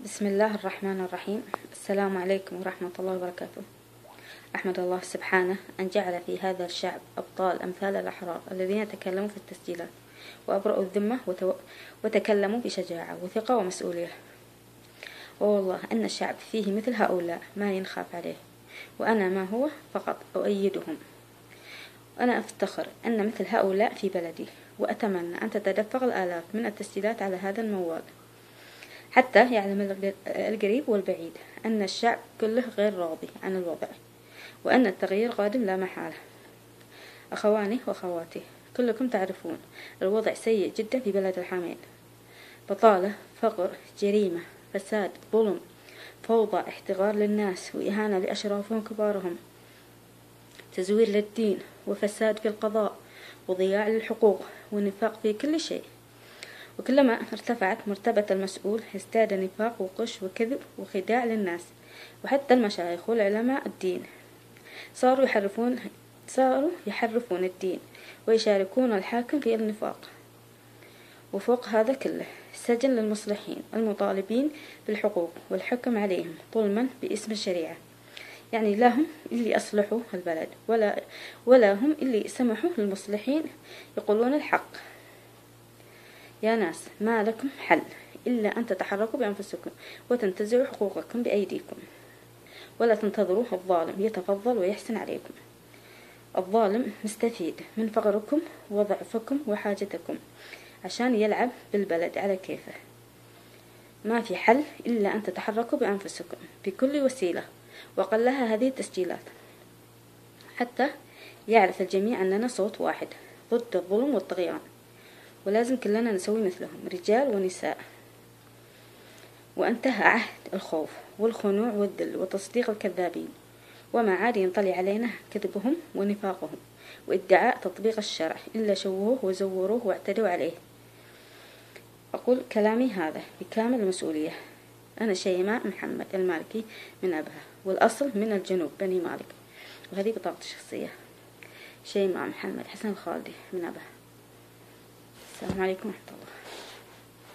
بسم الله الرحمن الرحيم. السلام عليكم ورحمة الله وبركاته. أحمد الله سبحانه أن جعل في هذا الشعب أبطال أمثال الأحرار الذين تكلموا في التسجيلات وأبرأوا الذمة وتكلموا بشجاعة وثقة ومسؤولية. والله أن الشعب فيه مثل هؤلاء ما ينخاف عليه، وأنا ما هو فقط أؤيدهم. أنا أفتخر أن مثل هؤلاء في بلدي، وأتمنى أن تتدفق الآلاف من التسجيلات على هذا الموال حتى يعلم القريب والبعيد أن الشعب كله غير راضي عن الوضع، وأن التغيير قادم لا محالة. أخواني وأخواتي، كلكم تعرفون الوضع سيء جدا في بلد الحميد: بطالة، فقر، جريمة، فساد، ظلم، فوضى، احتقار للناس، وإهانة لأشرافهم وكبارهم، تزوير للدين، وفساد في القضاء، وضياع للحقوق، ونفاق في كل شيء. وكلما ارتفعت مرتبة المسؤول ازداد نفاق وغش وكذب وخداع للناس، وحتى المشايخ والعلماء الدين صاروا يحرفون الدين ويشاركون الحاكم في النفاق. وفوق هذا كله سجن للمصلحين المطالبين بالحقوق والحكم عليهم ظلما باسم الشريعة. يعني لا هم اللي أصلحوا البلد ولا هم اللي سمحوا للمصلحين يقولون الحق. يا ناس، ما لكم حل إلا أن تتحركوا بأنفسكم وتنتزعوا حقوقكم بأيديكم، ولا تنتظروا الظالم يتفضل ويحسن عليكم. الظالم مستفيد من فقركم وضعفكم وحاجتكم عشان يلعب بالبلد على كيفه. ما في حل إلا أن تتحركوا بأنفسكم بكل وسيلة، وقلها هذه التسجيلات، حتى يعرف الجميع أننا صوت واحد ضد الظلم والطغيان، ولازم كلنا نسوي مثلهم، رجال ونساء. وانتهى عهد الخوف والخنوع والذل وتصديق الكذابين، وما عاد ينطلي علينا كذبهم ونفاقهم وادعاء تطبيق الشرع إلا شوهوه وزوروه واعتدوا عليه. أقول كلامي هذا بكامل المسؤولية. أنا شيماء محمد المالكي من أبها، والأصل من الجنوب بني مالك، وهذه بطاقتي الشخصية: شيماء محمد حسن الخالدي من أبها. السلام عليكم ورحمة الله.